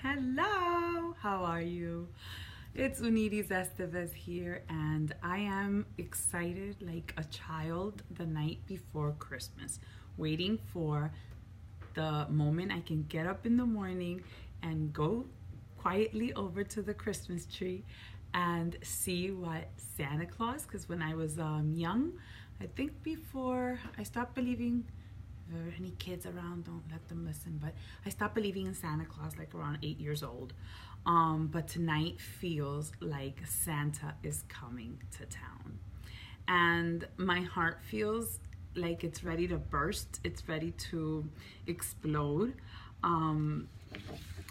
Hello, how are you? It's Unides Estevez here, and I am excited like a child the night before Christmas, waiting for the moment I can get up in the morning and go quietly over to the Christmas tree and see what Santa Claus, because when I was young, I think before I stopped believing, if there are any kids around, don't let them listen, but I stopped believing in Santa Claus like around 8 years old. But tonight feels like Santa is coming to town. And my heart feels like it's ready to burst, it's ready to explode. And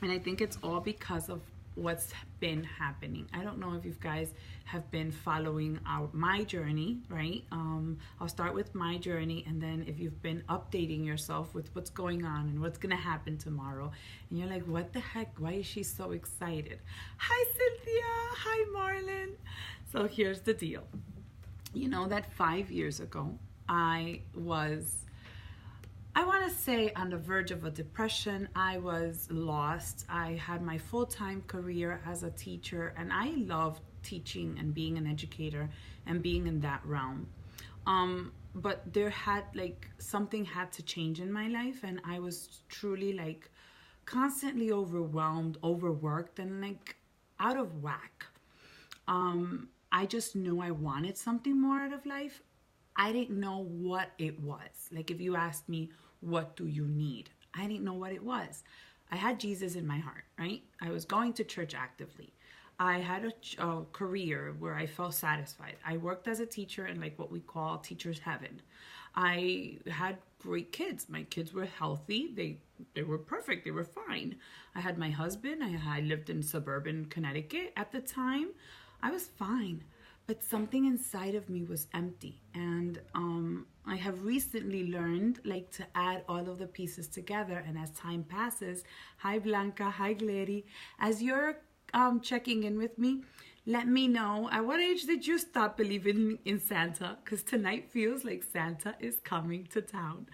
I think it's all because of what's been happening. I don't know if you guys have been following my journey, right? I'll start with my journey, and then if you've been updating yourself with what's going on and what's gonna happen tomorrow, and you're like, what the heck? Why is she so excited? Hi, Cynthia. Hi, Marlon. So here's the deal. You know that 5 years ago, I want to say on the verge of a depression. I was lost. I had my full-time career as a teacher, and I loved teaching and being an educator and being in that realm. But there had something had to change in my life, and I was truly constantly overwhelmed, overworked, and out of whack. I just knew I wanted something more out of life. I didn't know what it was. If you asked me, what do you need? I didn't know what it was. I had Jesus in my heart, right? I was going to church actively. I had a career where I felt satisfied. I worked as a teacher in what we call teacher's heaven. I had great kids. My kids were healthy. They were perfect. They were fine. I had my husband. I lived in suburban Connecticut at the time. I was fine. But something inside of me was empty. And I have recently learned to add all of the pieces together. And as time passes, hi Blanca, hi Glady, as you're checking in with me, let me know, at what age did you stop believing in Santa? Because tonight feels like Santa is coming to town.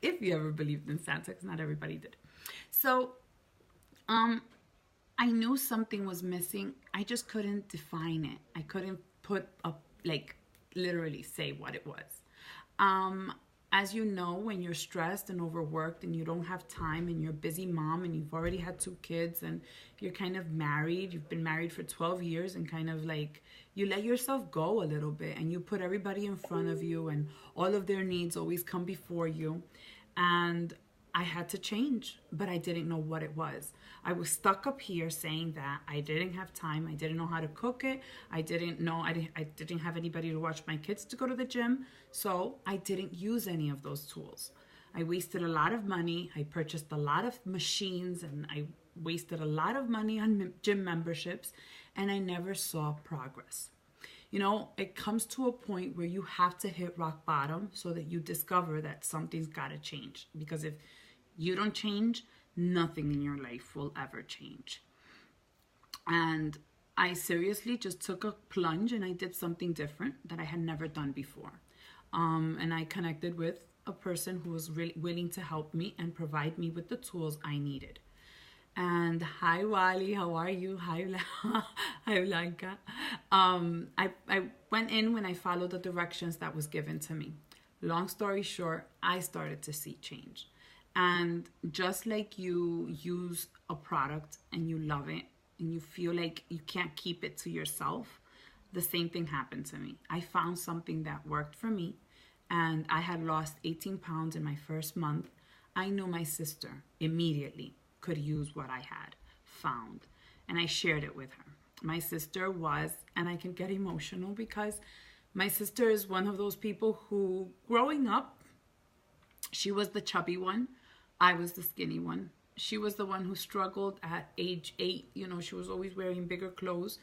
If you ever believed in Santa, because not everybody did. So, I knew something was missing. I just couldn't define it. I couldn't put up, literally say what it was. As you know, when you're stressed and overworked and you don't have time and you're a busy mom and you've already had 2 kids and you're kind of married, you've been married for 12 years and kind of you let yourself go a little bit and you put everybody in front of you and all of their needs always come before you. And I had to change, but I didn't know what it was. I was stuck up here saying that I didn't have time. I didn't know how to cook it. I didn't know, I didn't have anybody to watch my kids to go to the gym. So I didn't use any of those tools. I wasted a lot of money. I purchased a lot of machines and I wasted a lot of money on gym memberships, and I never saw progress. You know, it comes to a point where you have to hit rock bottom so that you discover that something's got to change. Because if you don't change, nothing in your life will ever change. And I seriously just took a plunge and I did something different that I had never done before. And I connected with a person who was really willing to help me and provide me with the tools I needed. And hi Wally, how are you? Hi, hi Blanca. I went in when I followed the directions that was given to me. Long story short, I started to see change. And just like you use a product and you love it and you feel like you can't keep it to yourself, the same thing happened to me. I found something that worked for me, and I had lost 18 pounds in my first month. I knew my sister immediately could use what I had found, and I shared it with her. My sister was, and I can get emotional because my sister is one of those people who, growing up, she was the chubby one. I was the skinny one. She was the one who struggled at age 8. You know, she was always wearing bigger clothes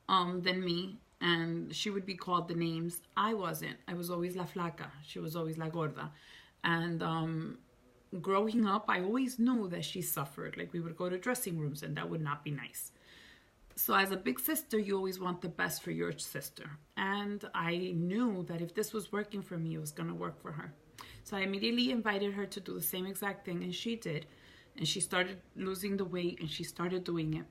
than me. And she would be called the names. I wasn't. I was always la flaca. She was always la gorda. And growing up, I always knew that she suffered. We would go to dressing rooms and that would not be nice. So as a big sister, you always want the best for your sister. And I knew that if this was working for me, it was going to work for her. So I immediately invited her to do the same exact thing, and she did. and she started losing the weight and she started doing it.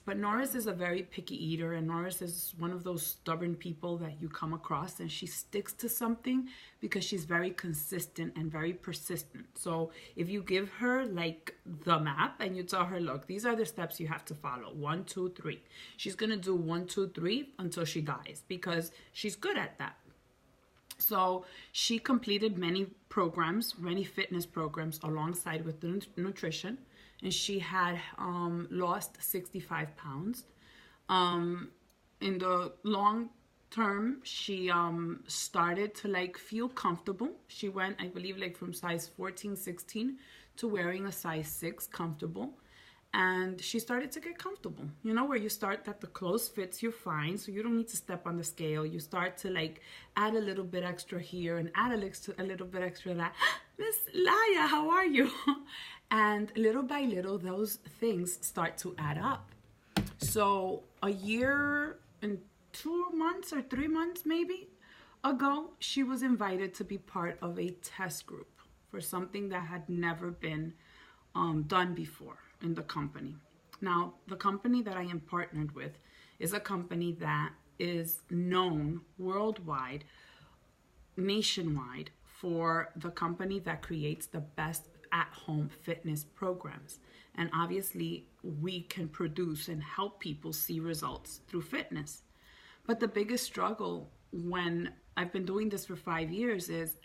But Norris is a very picky eater, and Norris is one of those stubborn people that you come across, and she sticks to something because she's very consistent and very persistent. So if you give her like the map and you tell her, look, these are the steps you have to follow, 1, 2, 3, she's gonna do 1, 2, 3 until she dies because she's good at that. So she completed many programs, many fitness programs alongside with the nutrition, and she had lost 65 pounds. In the long term, she started to like feel comfortable. She went, I believe, like from size 14, 16 to wearing a size 6 comfortable. And she started to get comfortable, you know, where you start that the clothes fits you fine, so you don't need to step on the scale. You start to like add a little bit extra here and add a little bit extra that. Miss Laya, how are you? And little by little, those things start to add up. So a year and 2 months or 3 months maybe ago, she was invited to be part of a test group for something that had never been done before in the company. Now, the company that I am partnered with is a company that is known worldwide, nationwide, for the company that creates the best at-home fitness programs. And obviously, we can produce and help people see results through fitness. But the biggest struggle when I've been doing this for 5 years is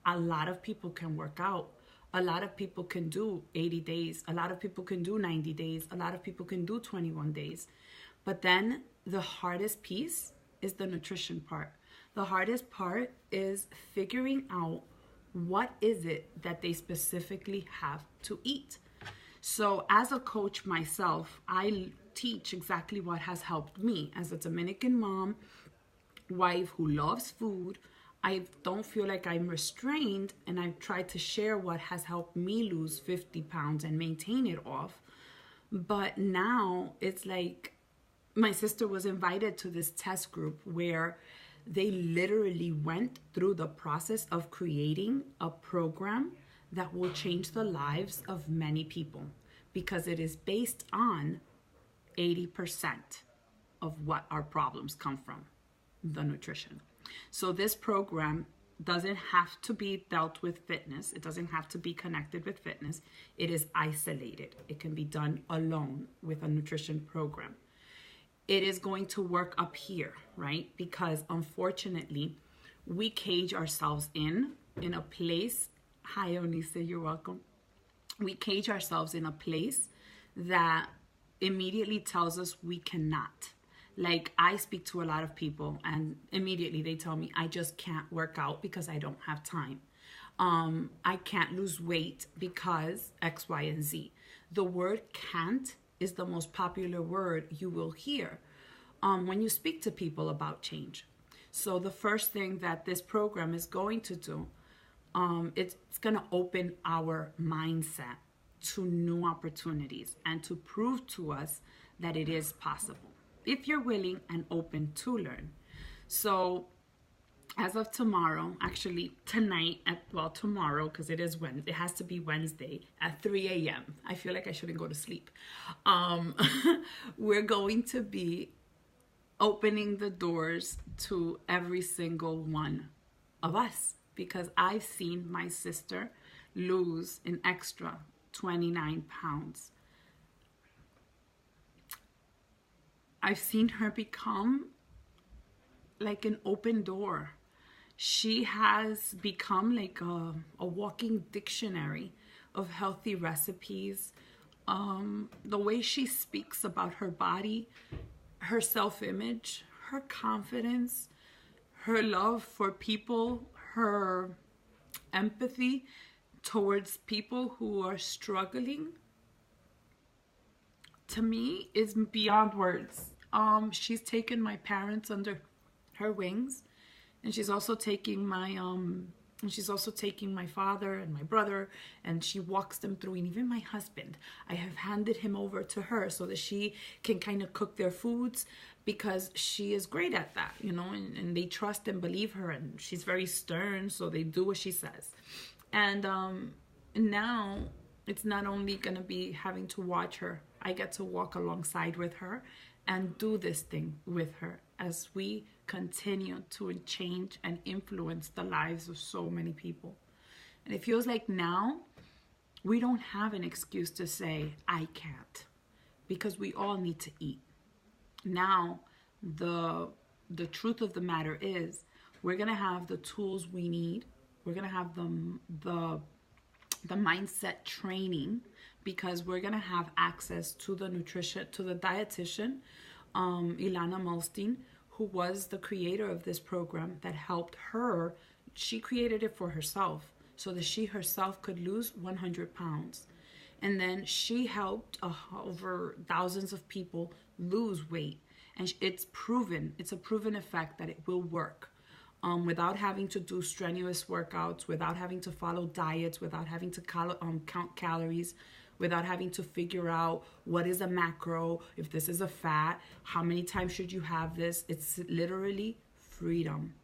a lot of people can work out. A lot of people can do 80 days. A lot of people can do 90 days. A lot of people can do 21 days. But then the hardest piece is the nutrition part. The hardest part is figuring out what is it that they specifically have to eat. So as a coach myself, I teach exactly what has helped me as a Dominican mom, wife who loves food. I don't feel like I'm restrained, and I've tried to share what has helped me lose 50 pounds and maintain it off. But now it's like my sister was invited to this test group where they literally went through the process of creating a program that will change the lives of many people, because it is based on 80% of what our problems come from, the nutrition. So this program doesn't have to be dealt with fitness. It doesn't have to be connected with fitness. It is isolated. It can be done alone with a nutrition program. It is going to work up here, right? Because unfortunately, we cage ourselves in a place. Hi, Onisa, you're welcome. We cage ourselves in a place that immediately tells us we cannot. Like, I speak to a lot of people and immediately they tell me I just can't work out because I don't have time. I can't lose weight because X, Y, and Z. The word can't is the most popular word you will hear when you speak to people about change. So the first thing that this program is going to do, it's going to open our mindset to new opportunities and to prove to us that it is possible, if you're willing and open to learn. So as of tomorrow, actually tonight, tomorrow, because it is Wednesday, it has to be Wednesday at 3 a.m. I feel like I shouldn't go to sleep. We're going to be opening the doors to every single one of us, because I've seen my sister lose an extra 29 pounds. I've seen her become like an open door. She has become like a walking dictionary of healthy recipes. The way she speaks about her body, her self-image, her confidence, her love for people, her empathy towards people who are struggling, to me, is beyond words. She's taken my parents under her wings, and she's also taking my father and my brother, and she walks them through. And even my husband, I have handed him over to her so that she can kind of cook their foods, because she is great at that, you know, and they trust and believe her, and she's very stern, so they do what she says. And now It's not only going to be having to watch her, I get to walk alongside with her and do this thing with her as we continue to change and influence the lives of so many people. And it feels like now we don't have an excuse to say, I can't, because we all need to eat. Now, the truth of the matter is we're going to have the tools we need. We're going to have the mindset training, because we're going to have access to the nutrition, to the dietitian, Ilana Malstein, who was the creator of this program that helped her. She created it for herself so that she herself could lose 100 pounds. And then she helped over thousands of people lose weight. And it's proven, it's a proven effect that it will work. Without having to do strenuous workouts, without having to follow diets, without having to count calories, without having to figure out what is a macro, if this is a fat, how many times should you have this. It's literally freedom.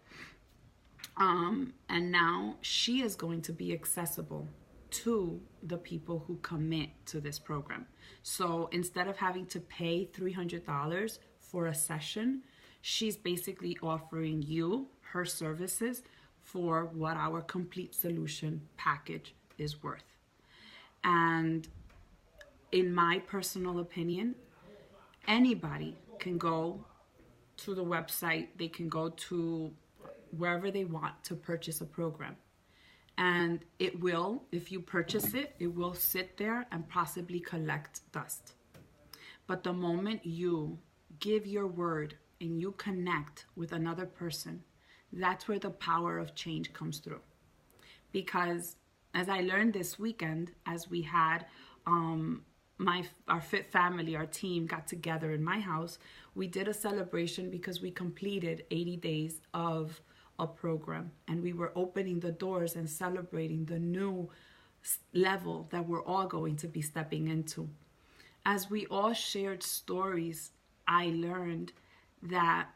And now she is going to be accessible to the people who commit to this program. So instead of having to pay $300 for a session, she's basically offering you her services for what our complete solution package is worth. And in my personal opinion, anybody can go to the website, they can go to wherever they want to purchase a program. And it will, if you purchase it, it will sit there and possibly collect dust. But the moment you give your word and you connect with another person, that's where the power of change comes through. Because as I learned this weekend, as we had our Fit family, our team got together in my house, we did a celebration because we completed 80 days of a program, and we were opening the doors and celebrating the new level that we're all going to be stepping into. As we all shared stories, I learned that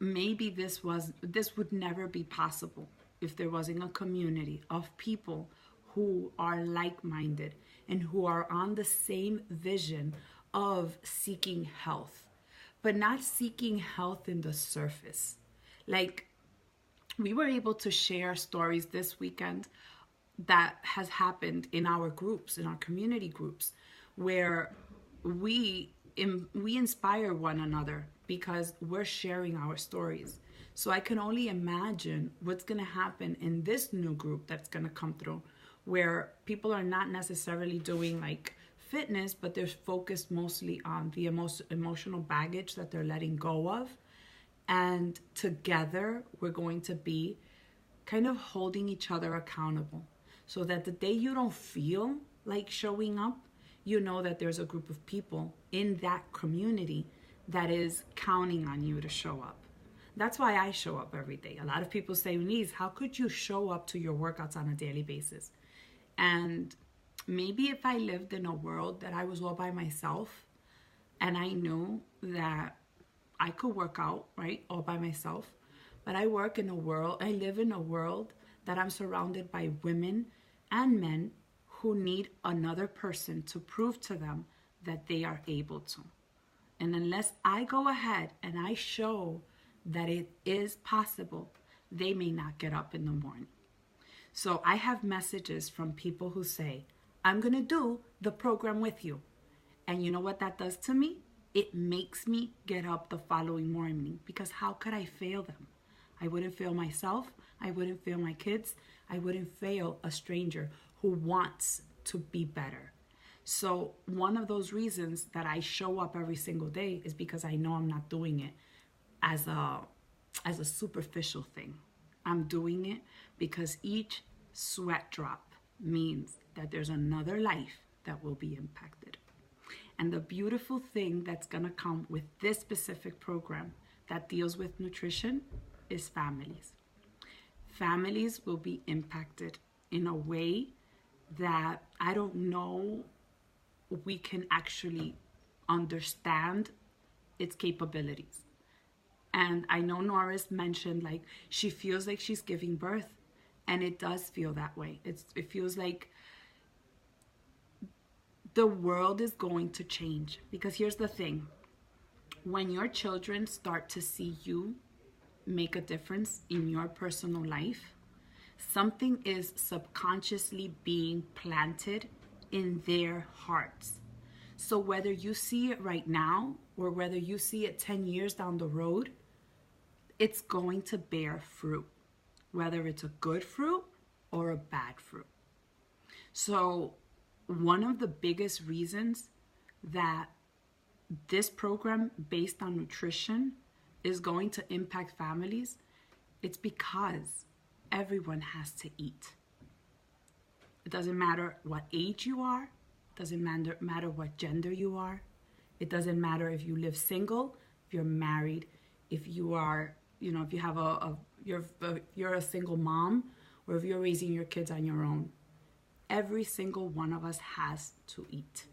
maybe this would never be possible if there wasn't a community of people who are like-minded and who are on the same vision of seeking health, but not seeking health in the surface. Like, we were able to share stories this weekend that has happened in our groups, in our community groups, where we inspire one another because we're sharing our stories. So I can only imagine what's going to happen in this new group that's going to come through, where people are not necessarily doing like fitness, but they're focused mostly on the emotional baggage that they're letting go of. And together, we're going to be kind of holding each other accountable, so that the day you don't feel like showing up, you know that there's a group of people in that community that is counting on you to show up. That's why I show up every day. A lot of people say, Denise, how could you show up to your workouts on a daily basis? And maybe if I lived in a world that I was all by myself and I knew that I could work out, right, all by myself, but I live in a world that I'm surrounded by women and men who need another person to prove to them that they are able to. And unless I go ahead and I show that it is possible, they may not get up in the morning. So I have messages from people who say, I'm going to do the program with you. And you know what that does to me? It makes me get up the following morning, because how could I fail them? I wouldn't fail myself. I wouldn't fail my kids. I wouldn't fail a stranger who wants to be better. So one of those reasons that I show up every single day is because I know I'm not doing it as a superficial thing. I'm doing it because each sweat drop means that there's another life that will be impacted. And the beautiful thing that's going to come with this specific program that deals with nutrition is families. Families will be impacted in a way that I don't know we can actually understand its capabilities. And I know Norris mentioned like she feels like she's giving birth, and it does feel that way. It feels like The world is going to change, because here's the thing. When your children start to see you make a difference in your personal life, something is subconsciously being planted in their hearts. So whether you see it right now or whether you see it 10 years down the road, it's going to bear fruit, whether it's a good fruit or a bad fruit. So one of the biggest reasons that this program based on nutrition is going to impact families, it's because everyone has to eat. It doesn't matter what age you are. It doesn't matter what gender you are. It doesn't matter if you live single, if you're married, if you are, if you have you're a single mom, or if you're raising your kids on your own. Every single one of us has to eat.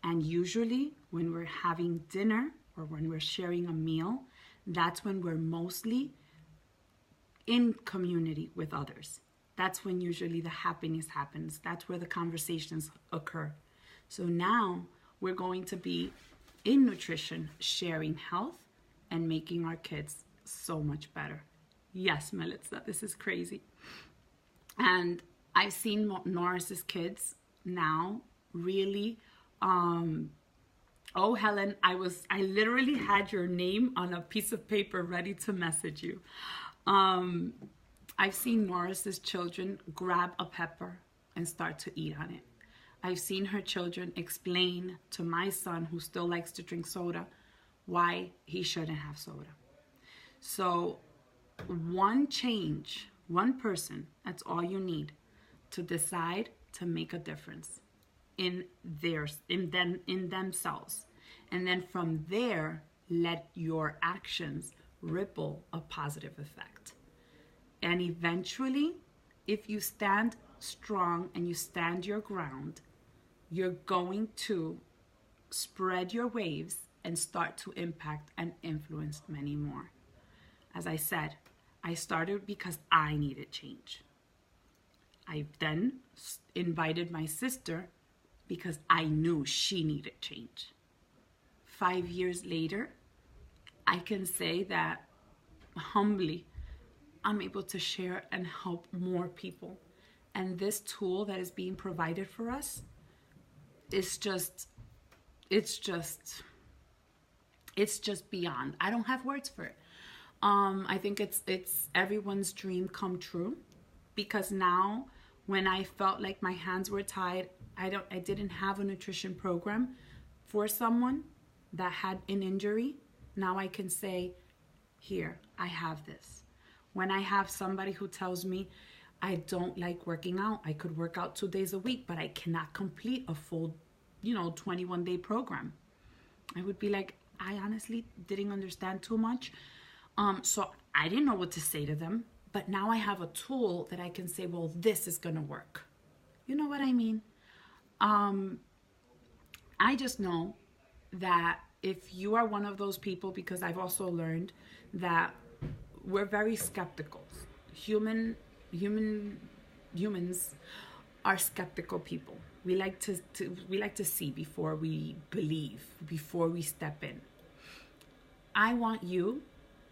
And usually when we're having dinner or when we're sharing a meal, that's when we're mostly in community with others. That's when usually the happiness happens. That's where the conversations occur. So now we're going to be in nutrition, sharing health and making our kids so much better. Yes, Melissa, this is crazy. And I've seen Norris's kids now really, oh, Helen, I literally had your name on a piece of paper ready to message you. I've seen Norris's children grab a pepper and start to eat on it. I've seen her children explain to my son, who still likes to drink soda, why he shouldn't have soda. So one change, one person, that's all you need to decide to make a difference in themselves. And then from there, let your actions ripple a positive effect. And eventually, if you stand strong and you stand your ground, you're going to spread your waves and start to impact and influence many more. As I said, I started because I needed change. I then invited my sister because I knew she needed change. 5 years later, I can say that humbly, I'm able to share and help more people. And this tool that is being provided for us is just beyond. I don't have words for it. I think it's everyone's dream come true, because now when I felt like my hands were tied, I didn't have a nutrition program for someone that had an injury. Now I can say, here, I have this. When I have somebody who tells me, I don't like working out, I could work out 2 days a week, but I cannot complete a full, 21-day program. I would be like, I honestly didn't understand too much. So I didn't know what to say to them. But now I have a tool that I can say, well, this is going to work. You know what I mean? I just know that if you are one of those people, because I've also learned that we're very skeptical. Humans are skeptical people. We like to see before we believe, before we step in. I want you,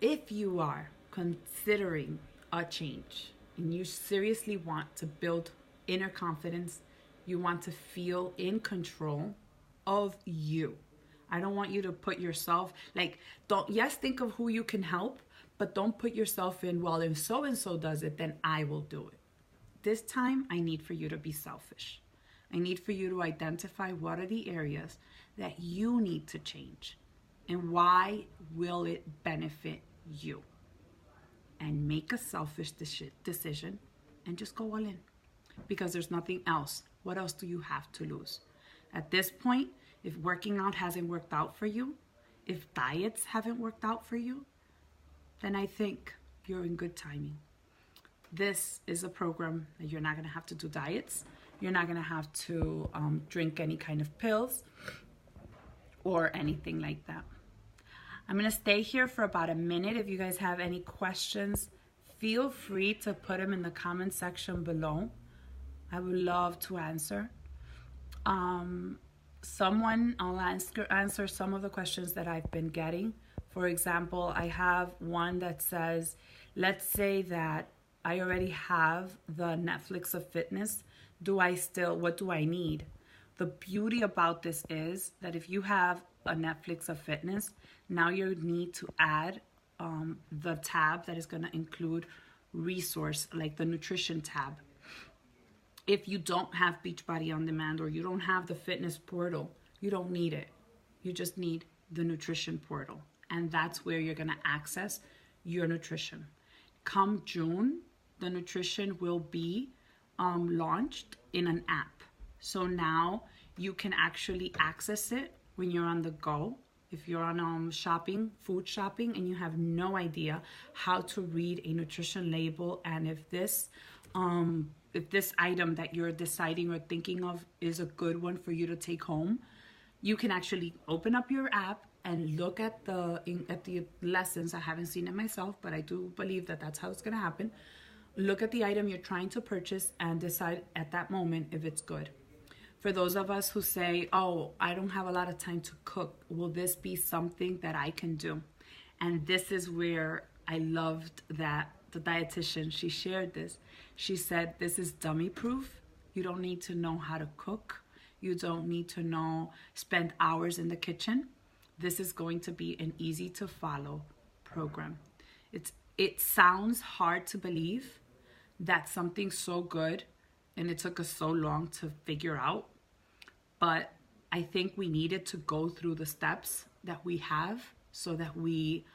if you are considering a change and you seriously want to build inner confidence, you want to feel in control of you. I don't want you to put yourself, think of who you can help, but don't put yourself in, well, if so-and-so does it, then I will do it. This time, I need for you to be selfish. I need for you to identify what are the areas that you need to change and why will it benefit you. And make a selfish decision and just go all in, because there's nothing else. What else do you have to lose? At this point, if working out hasn't worked out for you, if diets haven't worked out for you, then I think you're in good timing. This is a program that you're not going to have to do diets. You're not going to have to drink any kind of pills or anything like that. I'm going to stay here for about a minute. If you guys have any questions, feel free to put them in the comment section below. I would love to answer. I'll answer some of the questions that I've been getting. For example, I have one that says, let's say that I already have the Netflix of fitness. What do I need? The beauty about this is that if you have a Netflix of fitness, now you need to add the tab that is going to include resource, like the nutrition tab. If you don't have Beachbody On Demand, or you don't have the fitness portal, you don't need it. You just need the nutrition portal. And that's where you're going to access your nutrition. Come June, the nutrition will be launched in an app. So now you can actually access it when you're on the go. If you're on food shopping, and you have no idea how to read a nutrition label, and if this item that you're deciding or thinking of is a good one for you to take home, you can actually open up your app and look at the lessons. I haven't seen it myself, but I do believe that that's how it's going to happen. Look at the item you're trying to purchase and decide at that moment if it's good. For those of us who say, oh, I don't have a lot of time to cook, will this be something that I can do? And this is where I loved that the dietitian, she shared this. She said, this is dummy proof. You don't need to know how to cook. You don't need to spend hours in the kitchen. This is going to be an easy to follow program. It sounds hard to believe that something so good and it took us so long to figure out, but I think we needed to go through the steps that we have so that we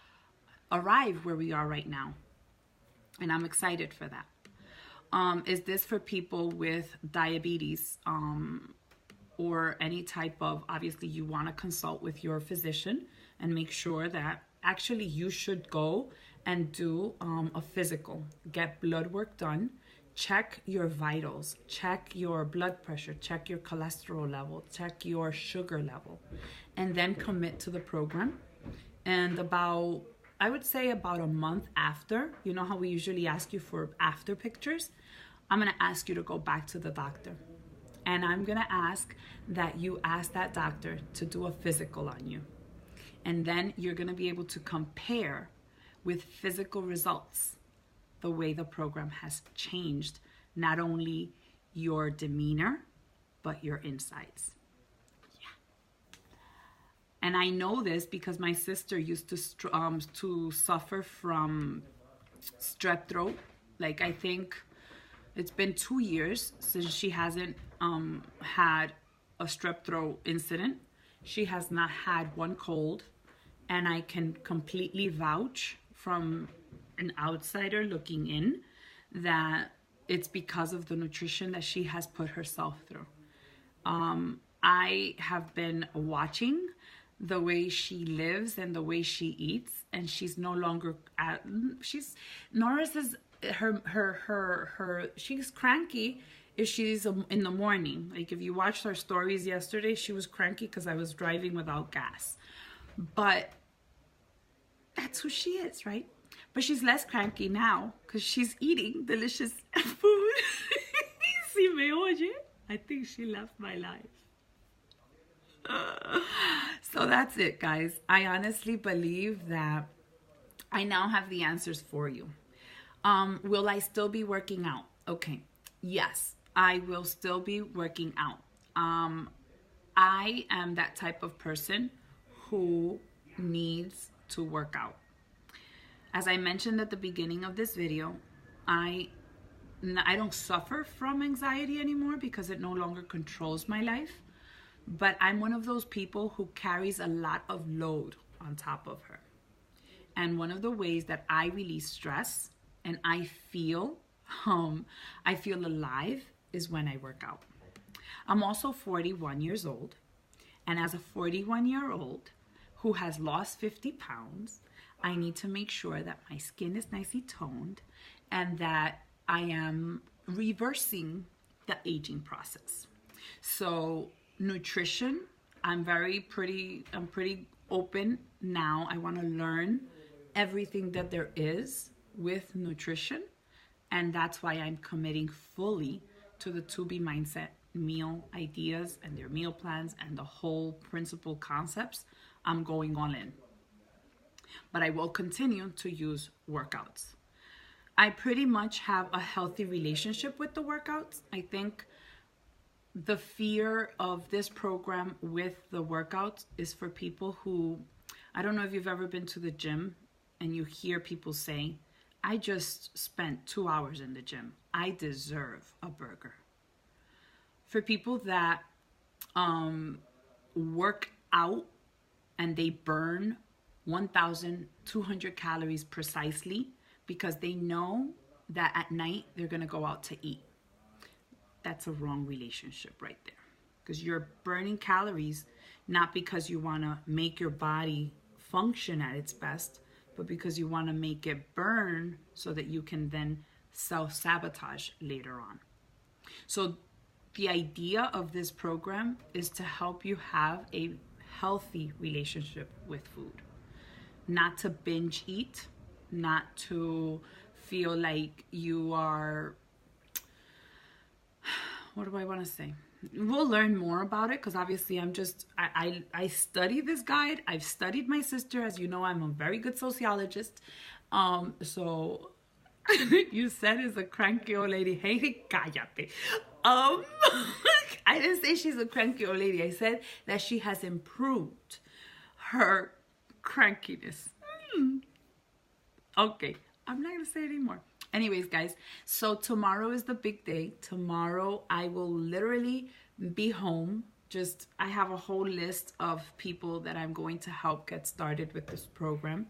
arrive where we are right now. And I'm excited for that. Is this for people with diabetes or any type of, obviously you want to consult with your physician and make sure that actually you should go and do a physical, get blood work done, check your vitals, check your blood pressure, check your cholesterol level, check your sugar level, and then commit to the program. And I would say about a month after, you know how we usually ask you for after pictures? I'm going to ask you to go back to the doctor. And I'm going to ask that you ask that doctor to do a physical on you. And then you're going to be able to compare with physical results the way the program has changed, not only your demeanor, but your insides. And I know this because my sister used to suffer from strep throat. Like, I think it's been 2 years since she hasn't had a strep throat incident. She has not had one cold. And I can completely vouch from an outsider looking in that it's because of the nutrition that she has put herself through. I have been watching the way she lives and the way she eats, and she's no longer Norris is she's cranky if she's in the morning. Like, if you watched her stories yesterday, she was cranky because I was driving without gas. But that's who she is, right? But she's less cranky now because she's eating delicious food. Si me oye, I think she left my life. So that's it, guys. I honestly believe that I now have the answers for you. Will I still be working out? Okay. Yes, I will still be working out. I am that type of person who needs to work out. As I mentioned at the beginning of this video, I don't suffer from anxiety anymore because it no longer controls my life. But I'm one of those people who carries a lot of load on top of her. And one of the ways that I release stress and I feel alive is when I work out. I'm also 41 years old. And as a 41-year-old who has lost 50 pounds, I need to make sure that my skin is nicely toned and that I am reversing the aging process. So nutrition, I'm pretty open now. I want to learn everything that there is with nutrition, and that's why I'm committing fully to the To Be mindset meal ideas and their meal plans and the whole principle concepts, I'm going all in. But I will continue to use workouts. I pretty much have a healthy relationship with the workouts. I think the fear of this program with the workouts is for people who, I don't know if you've ever been to the gym and you hear people say, I just spent 2 hours in the gym. I deserve a burger. For people that work out and they burn 1,200 calories precisely because they know that at night they're going to go out to eat. That's a wrong relationship right there. Because you're burning calories not because you want to make your body function at its best, but because you want to make it burn so that you can then self-sabotage later on. So the idea of this program is to help you have a healthy relationship with food. Not to binge eat, not to feel like you are, what do I want to say? We'll learn more about it because obviously I study this guide. I've studied my sister. As you know, I'm a very good sociologist. So you said is a cranky old lady. Hey, cállate. I didn't say she's a cranky old lady. I said that she has improved her crankiness. Okay, I'm not going to say it anymore. Anyways, guys, so tomorrow is the big day. Tomorrow I will literally be home. I have a whole list of people that I'm going to help get started with this program.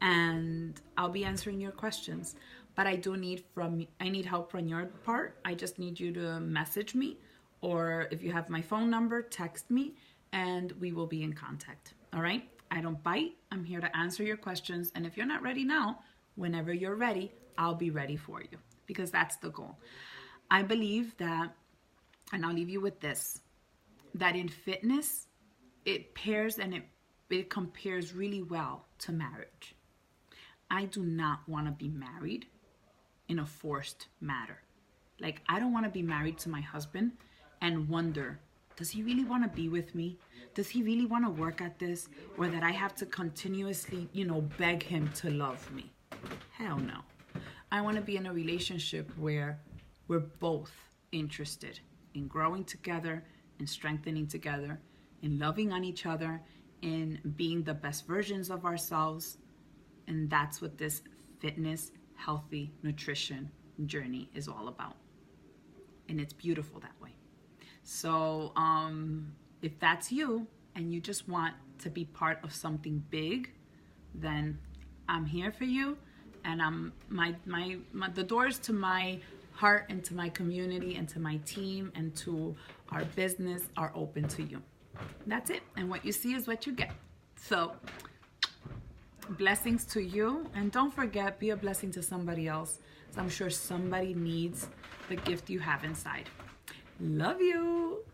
And I'll be answering your questions. But I need help from your part. I just need you to message me. Or if you have my phone number, text me. And we will be in contact. All right? I don't bite. I'm here to answer your questions. And if you're not ready now, whenever you're ready, I'll be ready for you, because that's the goal. I believe that, and I'll leave you with this, that in fitness, it pairs and it compares really well to marriage. I do not want to be married in a forced manner. Like, I don't want to be married to my husband and wonder, does he really want to be with me? Does he really want to work at this? Or that I have to continuously, beg him to love me? Hell no. I want to be in a relationship where we're both interested in growing together, in strengthening together, in loving on each other, in being the best versions of ourselves. And that's what this fitness, healthy nutrition journey is all about. And it's beautiful that way. So if that's you and you just want to be part of something big, then I'm here for you. And the doors to my heart and to my community and to my team and to our business are open to you. That's it. And what you see is what you get. So blessings to you. And don't forget, be a blessing to somebody else. So I'm sure somebody needs the gift you have inside. Love you.